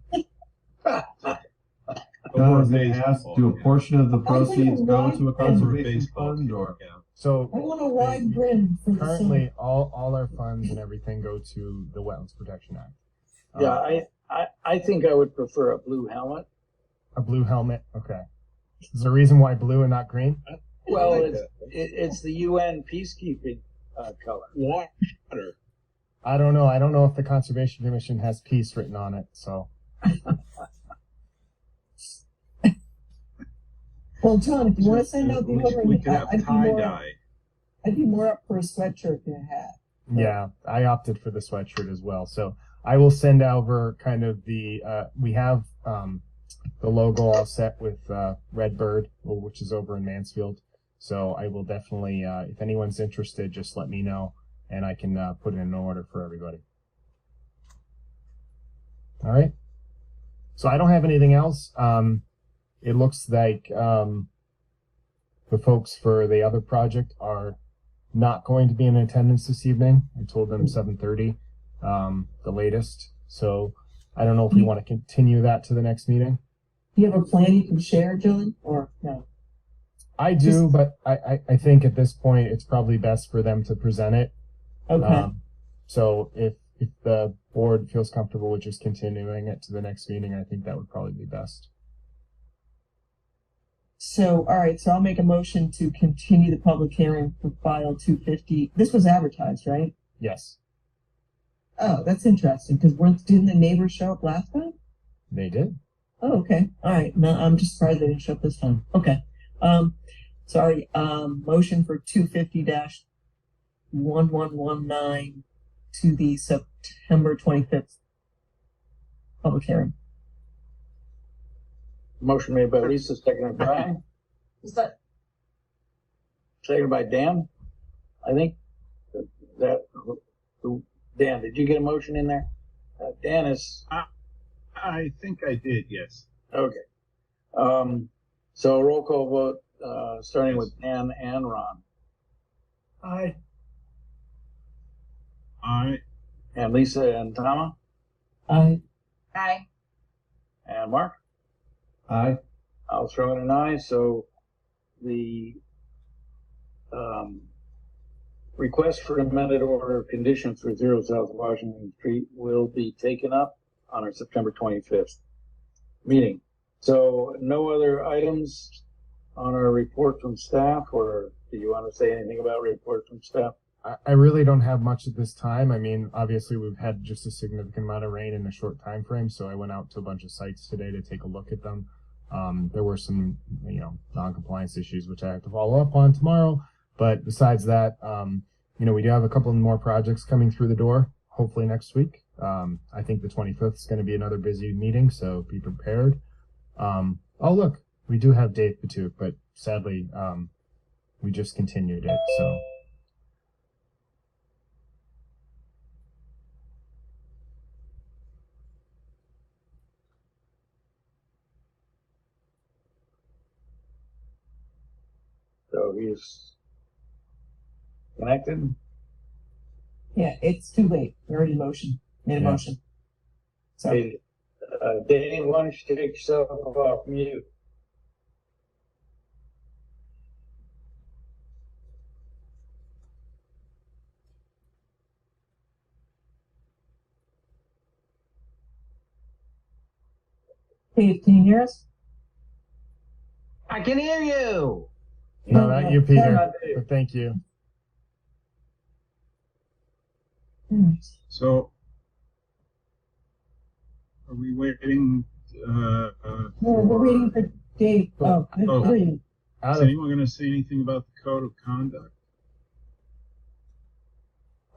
Does it ask, do a portion of the proceeds go to a conservation baseball fund cap, or? yeah. So I want a wide brim for the currently sun. all our funds and everything go to the Wetlands Protection Act. Yeah, I think I would prefer a blue helmet. A blue helmet. Okay. Is there a reason why blue and not green? Well, like it's the UN peacekeeping color. Water. I don't know. I don't know if the Conservation Commission has peace written on it. So Well, John, if you want to send out At least deodorant, we could have I'd be more up for a sweatshirt than a hat. yeah, I opted for the sweatshirt as well. So I will send over kind of the we have the logo all set with Redbird, which is over in Mansfield. So I will definitely, if anyone's interested, just let me know, and I can put it in order for everybody. All right. So I don't have anything else. It looks like the folks for the other project are not going to be in attendance this evening. I told them 7:30, the latest. So I don't know if we want to continue that to the next meeting. Do you have a plan you can share, John, or no? I do, but I think at this point it's probably best for them to present it. Okay. So if the board feels comfortable with just continuing it to the next meeting, I think that would probably be best. So, all right. So I'll make a motion to continue the public hearing for file 250. This was advertised, right? Yes, Oh, that's interesting. Because didn't the neighbors show up last time? they did. Oh, okay. All right. No, I'm just surprised they didn't show up this time. Okay. Sorry. Motion for 250-1119 to the September 25th public hearing. Motion made by Lisa, seconded by Brian, Is that seconded by Dan. I think Dan, did you get a motion in there? Dan is I think I did, yes. okay. So roll call vote, starting with Dan and Ron. Aye. And Lisa and Tama Aye. Aye. and Mark. Aye. I'll throw in an aye. So the request for amended order of conditions for 0 South Washington Street will be taken up on our September 25th meeting. So no other items on our report from staff, or do you want to say anything about report from staff? I really don't have much at this time. I mean, obviously we've had just a significant amount of rain in a short time frame, so I went out to a bunch of sites today to take a look at them. There were some, non-compliance issues which I have to follow up on tomorrow. But besides that, we do have a couple more projects coming through the door, hopefully next week. I think the 25th is going to be another busy meeting, so be prepared. Oh, look, we do have Dave Patuk, but sadly, we just continued it, so. So he's connected. Yeah, it's too late. We already made a motion. So, Hey, Danny, why don't you take yourself off mute? Dave, can you hear us? I can hear you. No, not you, Peter, Not Dave. but thank you. So Are we waiting? No, we're waiting for Dave. Oh, Oh. Green. Out Is of, anyone going to say anything about the code of conduct?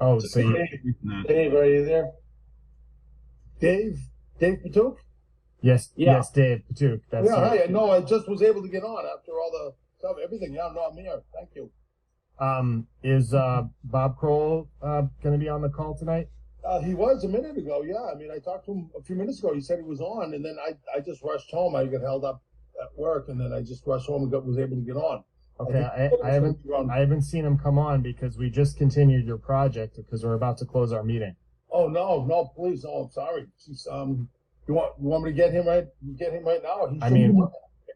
oh, so you, No. Dave, are you there? Dave Patuk? yes, Yeah. yes, Dave Patuk. That's Yeah, you. hi. No, I just was able to get on after all the stuff, everything. Yeah, no, I'm here. Thank you. Is Bob Kroll going to be on the call tonight? He was a minute ago. Yeah, I mean, I talked to him a few minutes ago. He said he was on, and then I just rushed home. I got held up at work, and then I just rushed home and was able to get on. Okay, I haven't seen him come on because we just continued your project because we're about to close our meeting. Oh no, please, no, I'm sorry. She's, you want me to get him right now? He I should mean,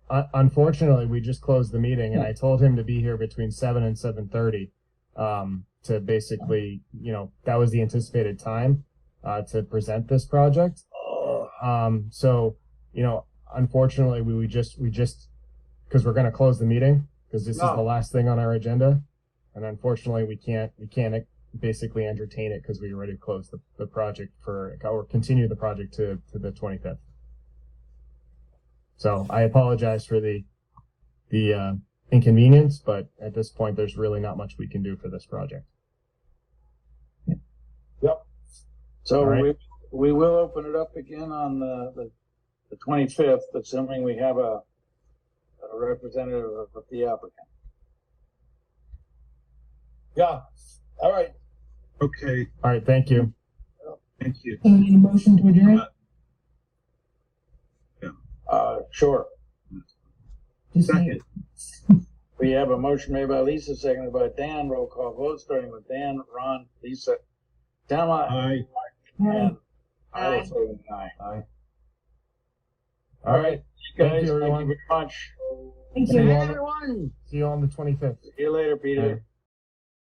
be- unfortunately, we just closed the meeting, and I told him to be here between 7 and 7:30, to basically, that was the anticipated time, to present this project. So, unfortunately, we just, because we're going to close the meeting, because this is the last thing on our agenda, and unfortunately, we can't basically entertain it because we already closed the project or continue the project to the 25th. So I apologize for the inconvenience, but at this point, there's really not much we can do for this project. Yep. So All right. we will open it up again on the 25th, assuming we have a representative of the applicant. Yeah. All right. Okay, All right, thank you. thank you. So we need a motion to adjourn? Sure. Just Second. We have a motion made by Lisa, seconded by Dan. Roll call vote, starting with Dan, Ron, Lisa. Dan, Aye. and I will Aye. say an aye. Aye. All right, Thank guys, you, thank you everyone. very much. Thank See you. you Bye, on the- everyone. See you on the 25th. See you later, Peter. All right.